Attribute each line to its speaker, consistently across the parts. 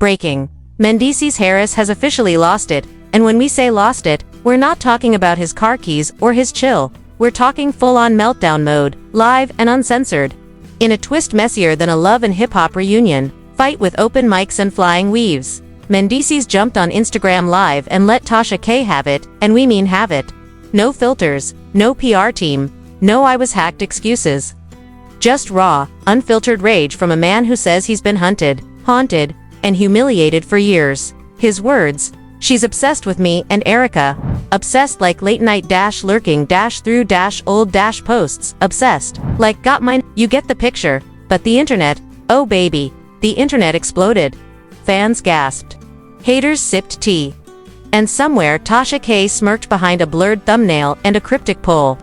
Speaker 1: Breaking. Mendeecees Harris has officially lost it, and when we say lost it, we're not talking about his car keys or his chill. We're talking full-on meltdown mode, live and uncensored. In a twist messier than a love and hip-hop reunion, fight with open mics and flying weaves, Mendeecees jumped on Instagram Live and let Tasha K have it, and we mean have it. No filters, no PR team, no I was hacked excuses. Just raw, unfiltered rage from a man who says he's been hunted, haunted, and humiliated for years. His words: "She's obsessed with me and Erica. Obsessed like late night dash lurking dash through dash old dash posts. Obsessed. Like got mine." You get the picture. But the internet, oh baby, the internet exploded. Fans gasped. Haters sipped tea. And somewhere Tasha K smirked behind a blurred thumbnail and a cryptic poll.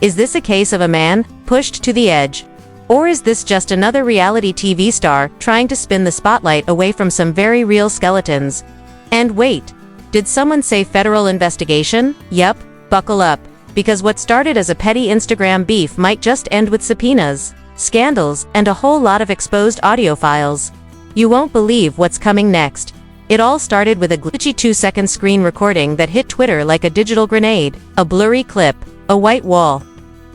Speaker 1: Is this a case of a man pushed to the edge? Or is this just another reality TV star trying to spin the spotlight away from some very real skeletons? And wait, did someone say federal investigation? Yep, buckle up, because what started as a petty Instagram beef might just end with subpoenas, scandals, and a whole lot of exposed audio files. You won't believe what's coming next. It all started with a glitchy 2-second screen recording that hit Twitter like a digital grenade, a blurry clip, a white wall,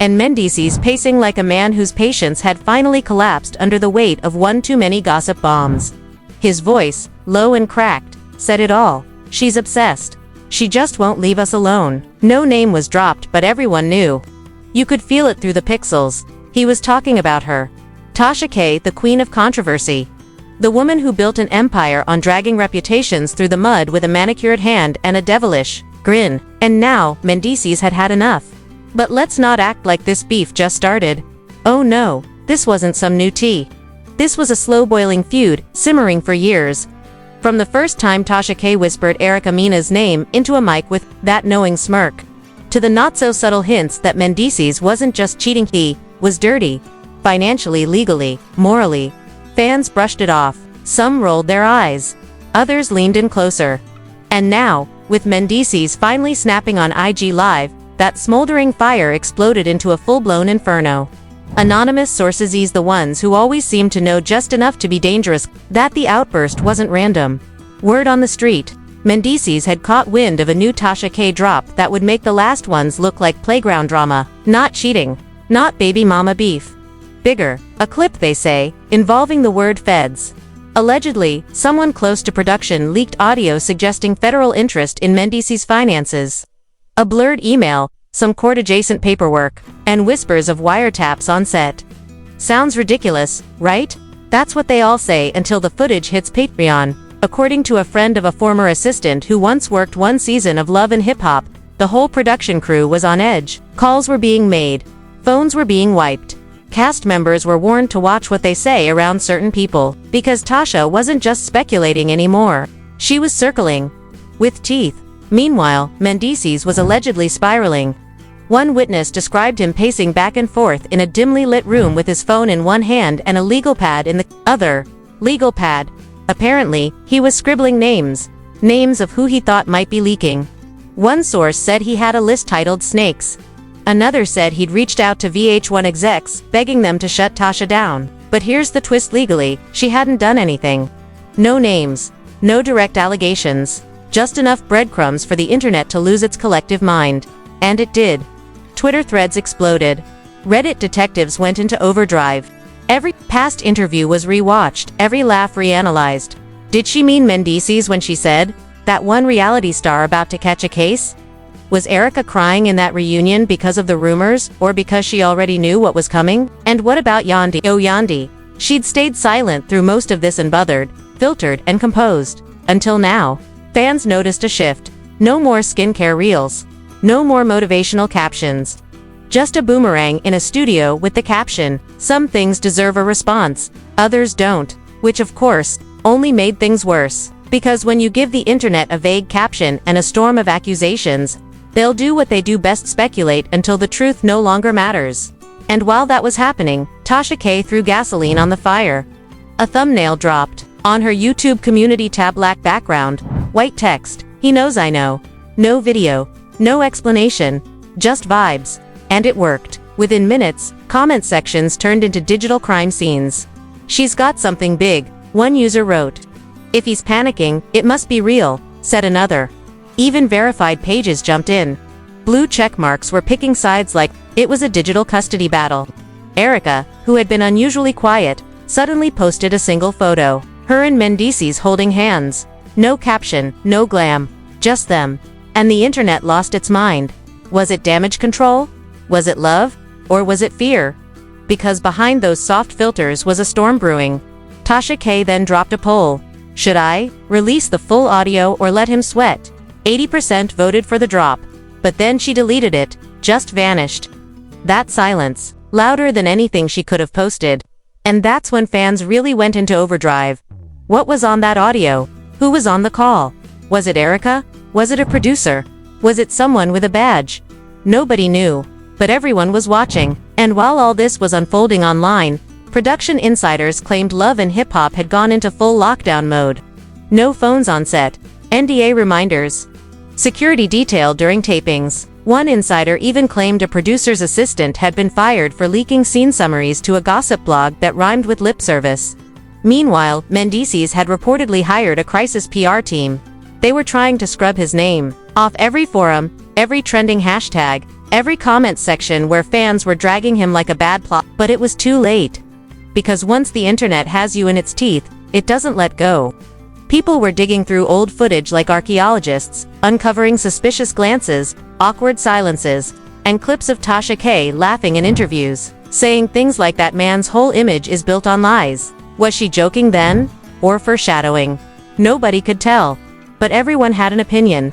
Speaker 1: and Mendeecees pacing like a man whose patience had finally collapsed under the weight of one too many gossip bombs. His voice, low and cracked, said it all. She's obsessed. She just won't leave us alone. No name was dropped, but everyone knew. You could feel it through the pixels. He was talking about her. Tasha K, the queen of controversy. The woman who built an empire on dragging reputations through the mud with a manicured hand and a devilish grin. And now, Mendeecees had had enough. But let's not act like this beef just started. Oh no, this wasn't some new tea. This was a slow-boiling feud, simmering for years. From the first time Tasha K whispered Erica Mina's name into a mic with that knowing smirk, to the not-so-subtle hints that Mendeecees wasn't just cheating, he was dirty. Financially, legally, morally. Fans brushed it off. Some rolled their eyes. Others leaned in closer. And now, with Mendeecees finally snapping on IG Live, that smoldering fire exploded into a full-blown inferno. Anonymous sources ease the ones who always seem to know just enough to be dangerous, that the outburst wasn't random. Word on the street, Mendeecees had caught wind of a new Tasha K drop that would make the last ones look like playground drama. Not cheating. Not baby mama beef. Bigger. A clip, they say, involving the word feds. Allegedly, someone close to production leaked audio suggesting federal interest in Mendeecees' finances. A blurred email, some court-adjacent paperwork, and whispers of wiretaps on set. Sounds ridiculous, right? That's what they all say until the footage hits Patreon. According to a friend of a former assistant who once worked one season of Love and Hip Hop, the whole production crew was on edge. Calls were being made. Phones were being wiped. Cast members were warned to watch what they say around certain people, because Tasha wasn't just speculating anymore. She was circling. With teeth. Meanwhile, Mendeecees was allegedly spiraling. One witness described him pacing back and forth in a dimly lit room with his phone in one hand and a legal pad in the other. Legal pad. Apparently, he was scribbling names. Names of who he thought might be leaking. One source said he had a list titled Snakes. Another said he'd reached out to VH1 execs, begging them to shut Tasha down. But here's the twist: legally, she hadn't done anything. No names. No direct allegations. Just enough breadcrumbs for the internet to lose its collective mind. And it did. Twitter threads exploded. Reddit detectives went into overdrive. Every past interview was rewatched, every laugh reanalyzed. Did she mean Mendeecees when she said, "That one reality star about to catch a case"? Was Erica crying in that reunion because of the rumors, or because she already knew what was coming? And what about Yandi? Oh, Yandi. She'd stayed silent through most of this, unbothered, filtered, and composed. Until now. Fans noticed a shift. No more skincare reels. No more motivational captions. Just a boomerang in a studio with the caption, "Some things deserve a response, others don't," which of course, only made things worse. Because when you give the internet a vague caption and a storm of accusations, they'll do what they do best: speculate until the truth no longer matters. And while that was happening, Tasha K threw gasoline on the fire. A thumbnail dropped. On her YouTube community tab, black background, white text, "He knows I know." No video. No explanation. Just vibes. And it worked. Within minutes, comment sections turned into digital crime scenes. "She's got something big," one user wrote. If he's panicking, it must be real, said another. Even verified pages jumped in. Blue check marks were picking sides like it was a digital custody battle. Erica, who had been unusually quiet, suddenly posted a single photo. Her and Mendeecees holding hands. No caption, no glam. Just them. And the internet lost its mind. Was it damage control? Was it love? Or was it fear? Because behind those soft filters was a storm brewing. Tasha K then dropped a poll. Should I release the full audio or let him sweat? 80% voted for the drop. But then she deleted it, just vanished. That silence, louder than anything she could have posted. And that's when fans really went into overdrive. What was on that audio? Who was on the call? Was it Erica? Was it a producer? Was it someone with a badge? Nobody knew. But everyone was watching. And while all this was unfolding online, production insiders claimed Love and Hip Hop had gone into full lockdown mode. No phones on set. NDA reminders. Security detail during tapings. One insider even claimed a producer's assistant had been fired for leaking scene summaries to a gossip blog that rhymed with lip service. Meanwhile, Mendeecees had reportedly hired a crisis PR team. They were trying to scrub his name off every forum, every trending hashtag, every comment section where fans were dragging him like a bad plot. But it was too late. Because once the internet has you in its teeth, it doesn't let go. People were digging through old footage like archaeologists, uncovering suspicious glances, awkward silences, and clips of Tasha K laughing in interviews, saying things like that man's whole image is built on lies. Was she joking then? Or foreshadowing? Nobody could tell. But everyone had an opinion.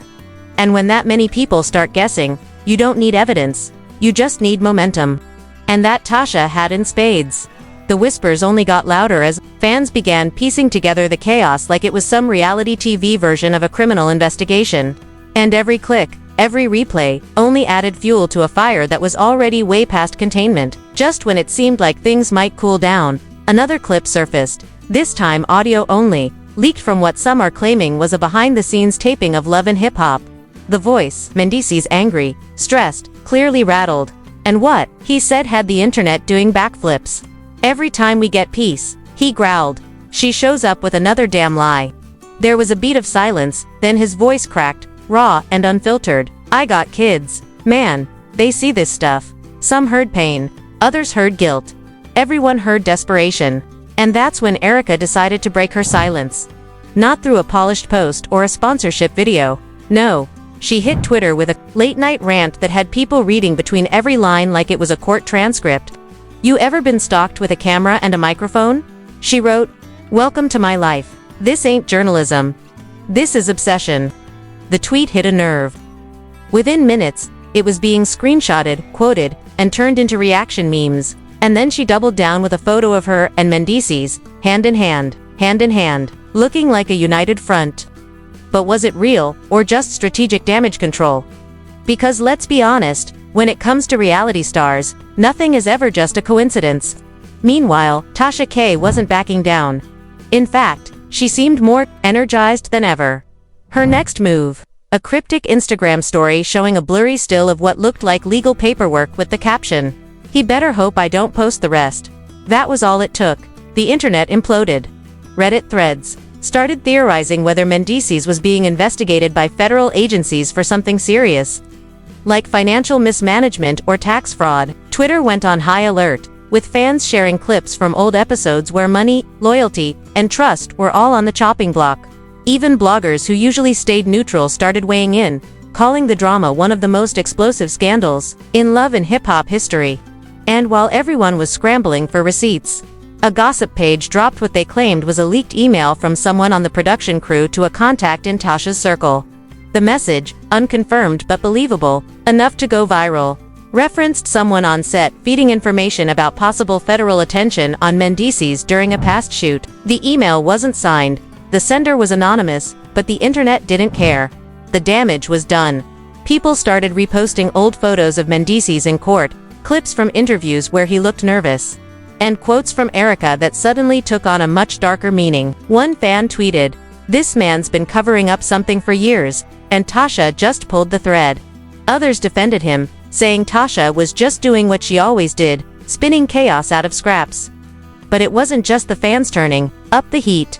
Speaker 1: And when that many people start guessing, you don't need evidence, you just need momentum. And that Tasha had in spades. The whispers only got louder as fans began piecing together the chaos like it was some reality TV version of a criminal investigation. And every click, every replay, only added fuel to a fire that was already way past containment. Just when it seemed like things might cool down, another clip surfaced, this time audio only, leaked from what some are claiming was a behind-the-scenes taping of Love and Hip Hop. The voice, Mendeecees angry, stressed, clearly rattled. And what he said had the internet doing backflips. Every time we get peace, he growled. She shows up with another damn lie. There was a beat of silence, then his voice cracked, raw and unfiltered. I got kids. Man, they see this stuff. Some heard pain, others heard guilt. Everyone heard desperation. And that's when Erica decided to break her silence. Not through a polished post or a sponsorship video. No. She hit Twitter with a late-night rant that had people reading between every line like it was a court transcript. You ever been stalked with a camera and a microphone? She wrote, "Welcome to my life. This ain't journalism. This is obsession." The tweet hit a nerve. Within minutes, it was being screenshotted, quoted, and turned into reaction memes. And then she doubled down with a photo of her and Mendeecees, hand in hand, looking like a united front. But was it real, or just strategic damage control? Because let's be honest, when it comes to reality stars, nothing is ever just a coincidence. Meanwhile, Tasha K wasn't backing down. In fact, she seemed more energized than ever. Her next move, a cryptic Instagram story showing a blurry still of what looked like legal paperwork with the caption, "He better hope I don't post the rest." That was all it took. The internet imploded. Reddit threads started theorizing whether Mendeecees was being investigated by federal agencies for something serious, like financial mismanagement or tax fraud. Twitter went on high alert, with fans sharing clips from old episodes where money, loyalty, and trust were all on the chopping block. Even bloggers who usually stayed neutral started weighing in, calling the drama one of the most explosive scandals in Love and Hip Hop history. And while everyone was scrambling for receipts, a gossip page dropped what they claimed was a leaked email from someone on the production crew to a contact in Tasha's circle. The message, unconfirmed but believable, enough to go viral, referenced someone on set feeding information about possible federal attention on Mendeecees during a past shoot. The email wasn't signed, the sender was anonymous, but the internet didn't care. The damage was done. People started reposting old photos of Mendeecees in court, clips from interviews where he looked nervous, and quotes from Erica that suddenly took on a much darker meaning. One fan tweeted, "This man's been covering up something for years, and Tasha just pulled the thread." Others defended him, saying Tasha was just doing what she always did, spinning chaos out of scraps. But it wasn't just the fans turning up the heat.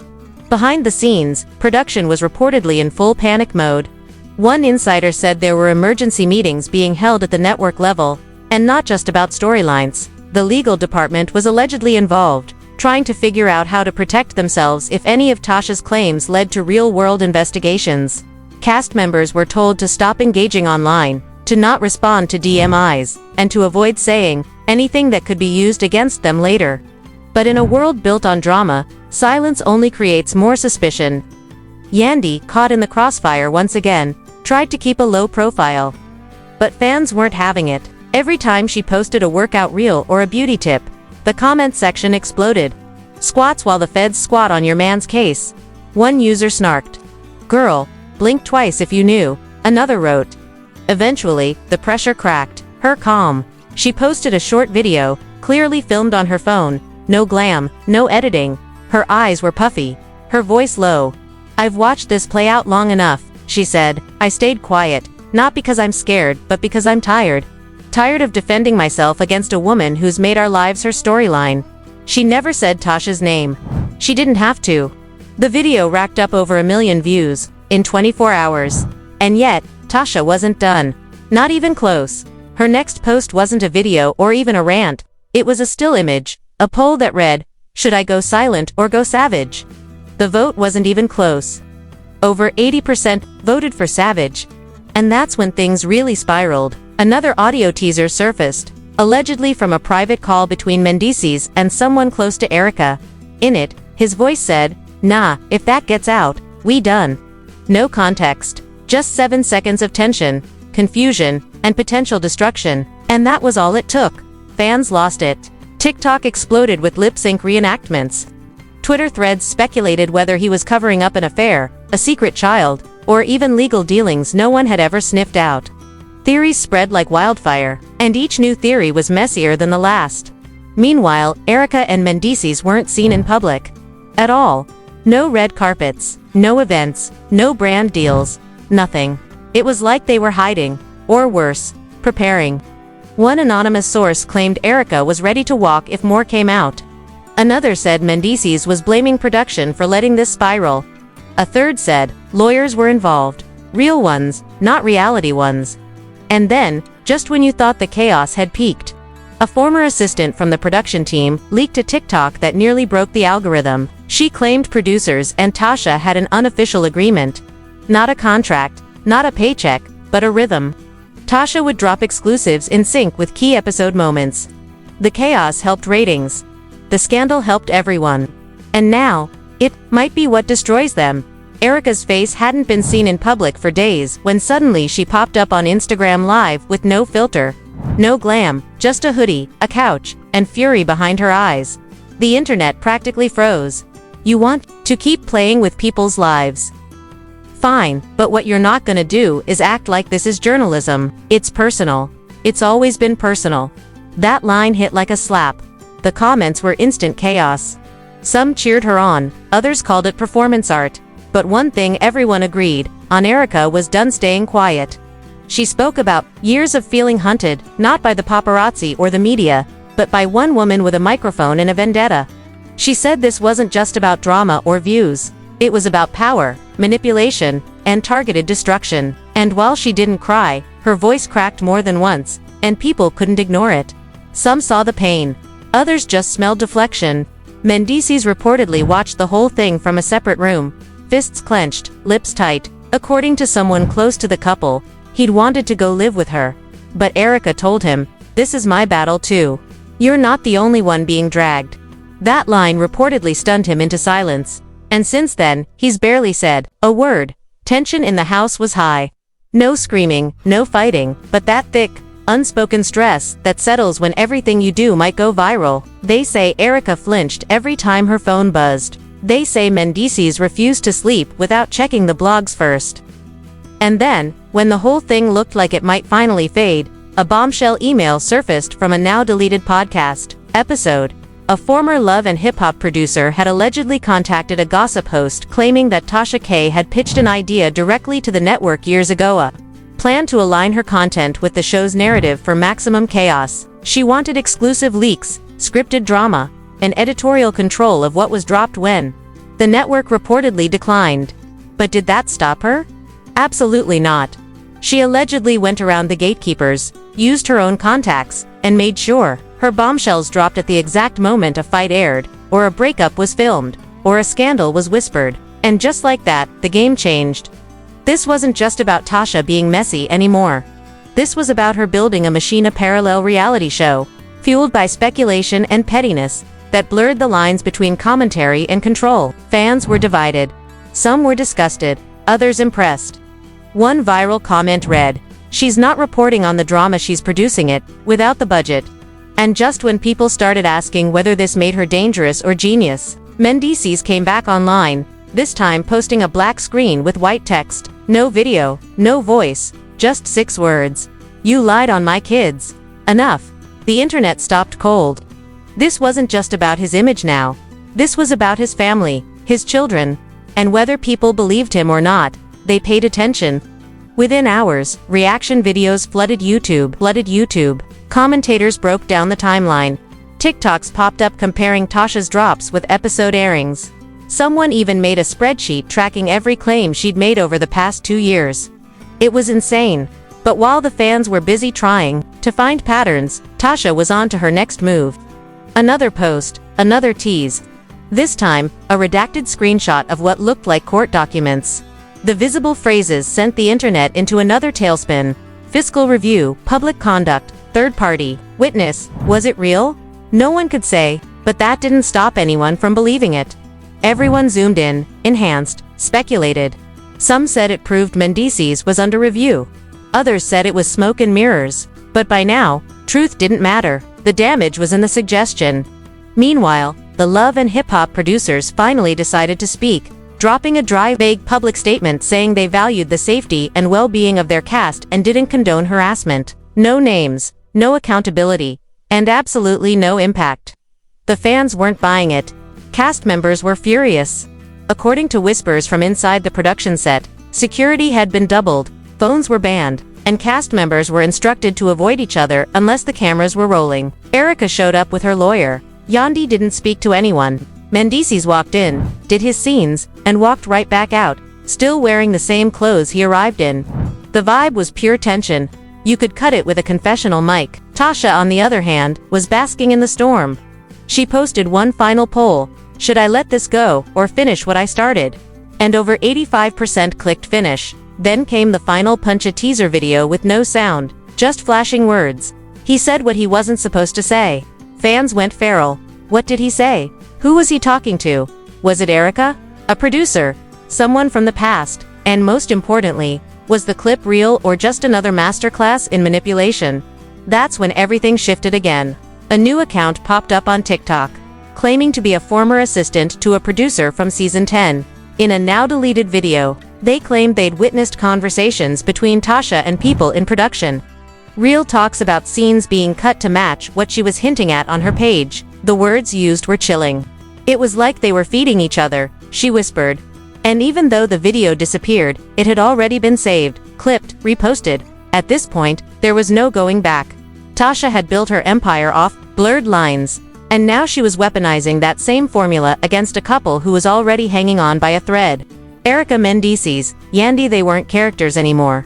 Speaker 1: Behind the scenes, production was reportedly in full panic mode. One insider said there were emergency meetings being held at the network level, and not just about storylines. The legal department was allegedly involved, trying to figure out how to protect themselves if any of Tasha's claims led to real-world investigations. Cast members were told to stop engaging online, to not respond to DMIs, and to avoid saying anything that could be used against them later. But in a world built on drama, silence only creates more suspicion. Yandy, caught in the crossfire once again, tried to keep a low profile. But fans weren't having it. Every time she posted a workout reel or a beauty tip, the comment section exploded. "Squats while the feds squat on your man's case." One user snarked. "Girl, blink twice if you knew," another wrote. Eventually, the pressure cracked. Her calm. She posted a short video, clearly filmed on her phone. No glam, no editing. Her eyes were puffy. Her voice low. "I've watched this play out long enough," she said. "I stayed quiet, not because I'm scared, but because I'm tired. Tired of defending myself against a woman who's made our lives her storyline." She never said Tasha's name. She didn't have to. The video racked up over 1 million views in 24 hours. And yet, Tasha wasn't done. Not even close. Her next post wasn't a video or even a rant. It was a still image, a poll that read, "Should I go silent or go savage?" The vote wasn't even close. Over 80% voted for savage. And that's when things really spiraled. Another audio teaser surfaced, allegedly from a private call between Mendeecees and someone close to Erica. In it, his voice said, "Nah, if that gets out, we done." No context, just 7 seconds of tension, confusion, and potential destruction. And that was all it took. Fans lost it. TikTok exploded with lip-sync reenactments. Twitter threads speculated whether he was covering up an affair, a secret child, or even legal dealings no one had ever sniffed out. Theories spread like wildfire, and each new theory was messier than the last. Meanwhile, Erica and Mendeecees weren't seen in public. At all. No red carpets, no events, no brand deals, nothing. It was like they were hiding, or worse, preparing. One anonymous source claimed Erica was ready to walk if more came out. Another said Mendeecees was blaming production for letting this spiral. A third said lawyers were involved. Real ones, not reality ones. And then, just when you thought the chaos had peaked, a former assistant from the production team leaked a TikTok that nearly broke the algorithm. She claimed producers and Tasha had an unofficial agreement. Not a contract, not a paycheck, but a rhythm. Tasha would drop exclusives in sync with key episode moments. The chaos helped ratings. The scandal helped everyone. And now, it might be what destroys them. Erica's face hadn't been seen in public for days when suddenly she popped up on Instagram Live with no filter. No glam, just a hoodie, a couch, and fury behind her eyes. The internet practically froze. You want to keep playing with people's lives? Fine, but what you're not gonna do is act like this is journalism. It's personal. It's always been personal. That line hit like a slap. The comments were instant chaos. Some cheered her on, others called it performance art. But one thing everyone agreed on: Erica was done staying quiet. She spoke about years of feeling hunted, not by the paparazzi or the media, but by one woman with a microphone and a vendetta. She said this wasn't just about drama or views. It was about power, manipulation, and targeted destruction. And while she didn't cry, her voice cracked more than once, and people couldn't ignore it. Some saw the pain. Others just smelled deflection. Mendeecees reportedly watched the whole thing from a separate room. Fists clenched, lips tight. According to someone close to the couple, he'd wanted to go live with her. But Erica told him, "This is my battle too. You're not the only one being dragged." That line reportedly stunned him into silence. And since then, he's barely said a word. Tension in the house was high. No screaming, no fighting, but that thick, unspoken stress that settles when everything you do might go viral. They say Erica flinched every time her phone buzzed. They say Mendeecees refused to sleep without checking the blogs first. And then, when the whole thing looked like it might finally fade, a bombshell email surfaced from a now-deleted podcast episode. A former Love and Hip Hop producer had allegedly contacted a gossip host claiming that Tasha K had pitched an idea directly to the network years ago, a plan to align her content with the show's narrative for maximum chaos. She wanted exclusive leaks, scripted drama, and editorial control of what was dropped when. The network reportedly declined. But did that stop her? Absolutely not. She allegedly went around the gatekeepers, used her own contacts, and made sure her bombshells dropped at the exact moment a fight aired, or a breakup was filmed, or a scandal was whispered. And just like that, the game changed. This wasn't just about Tasha being messy anymore. This was about her building a machine, a parallel reality show, fueled by speculation and pettiness, that blurred the lines between commentary and control. Fans were divided. Some were disgusted, others impressed. One viral comment read, "She's not reporting on the drama, she's producing it, without the budget." And just when people started asking whether this made her dangerous or genius, Mendeecees came back online, this time posting a black screen with white text, no video, no voice, just 6 words. "You lied on my kids. Enough." The internet stopped cold. This wasn't just about his image now. This was about his family, his children. And whether people believed him or not, they paid attention. Within hours, reaction videos flooded YouTube. Commentators broke down the timeline. TikToks popped up comparing Tasha's drops with episode airings. Someone even made a spreadsheet tracking every claim she'd made over the past 2 years. It was insane. But while the fans were busy trying to find patterns, Tasha was on to her next move. Another post, another tease. This time, a redacted screenshot of what looked like court documents. The visible phrases sent the internet into another tailspin. Fiscal review, public conduct, third party, witness. Was it real? No one could say, but that didn't stop anyone from believing it. Everyone zoomed in, enhanced, speculated. Some said it proved Mendeecees was under review. Others said it was smoke and mirrors. But by now, truth didn't matter. The damage was in the suggestion. Meanwhile, the Love and Hip Hop producers finally decided to speak, dropping a dry, vague public statement saying they valued the safety and well-being of their cast and didn't condone harassment. No names, no accountability, and absolutely no impact. The fans weren't buying it. Cast members were furious. According to whispers from inside the production set, security had been doubled, phones were banned, and cast members were instructed to avoid each other unless the cameras were rolling. Erica showed up with her lawyer. Yandi didn't speak to anyone. Mendeecees walked in, did his scenes, and walked right back out, still wearing the same clothes he arrived in. The vibe was pure tension. You could cut it with a confessional mic. Tasha, on the other hand, was basking in the storm. She posted one final poll: should I let this go, or finish what I started? And over 85% clicked finish. Then came the final punch, a teaser video with no sound, just flashing words. He said what he wasn't supposed to say. Fans went feral. What did he say? Who was he talking to? Was it Erica? A producer? Someone from the past? And most importantly, was the clip real or just another masterclass in manipulation? That's when everything shifted again. A new account popped up on TikTok, claiming to be a former assistant to a producer from season 10. In a now-deleted video, they claimed they'd witnessed conversations between Tasha and people in production. Real talks about scenes being cut to match what she was hinting at on her page. The words used were chilling. It was like they were feeding each other, she whispered. And even though the video disappeared, it had already been saved, clipped, reposted. At this point, there was no going back. Tasha had built her empire off blurred lines. And now she was weaponizing that same formula against a couple who was already hanging on by a thread. Erica, Mendeecees, Yandi, they weren't characters anymore.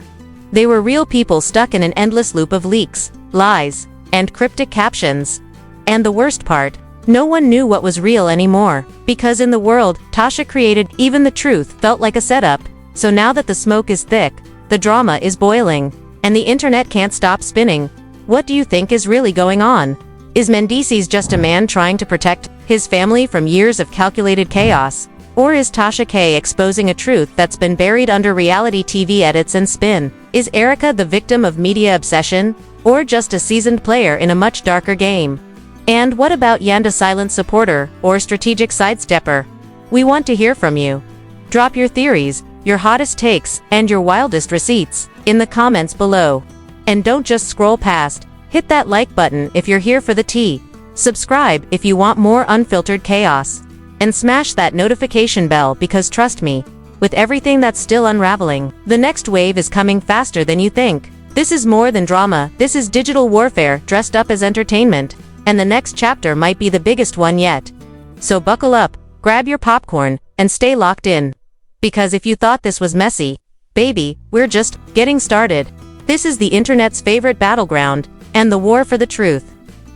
Speaker 1: They were real people stuck in an endless loop of leaks, lies, and cryptic captions. And the worst part, no one knew what was real anymore, because in the world Tasha created, even the truth felt like a setup. So now that the smoke is thick, the drama is boiling, and the internet can't stop spinning. What do you think is really going on? Is Mendeecees just a man trying to protect his family from years of calculated chaos? Or is Tasha K exposing a truth that's been buried under reality TV edits and spin? Is Erica the victim of media obsession? Or just a seasoned player in a much darker game? And what about Yanda, silent supporter or strategic sidestepper? We want to hear from you. Drop your theories, your hottest takes, and your wildest receipts in the comments below. And don't just scroll past. Hit that like button if you're here for the tea. Subscribe if you want more unfiltered chaos. And smash that notification bell because trust me, with everything that's still unraveling, the next wave is coming faster than you think. This is more than drama, this is digital warfare dressed up as entertainment. And the next chapter might be the biggest one yet. So buckle up, grab your popcorn, and stay locked in. Because if you thought this was messy, baby, we're just getting started. This is the internet's favorite battleground, and the war for the truth.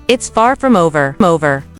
Speaker 1: It's far from over.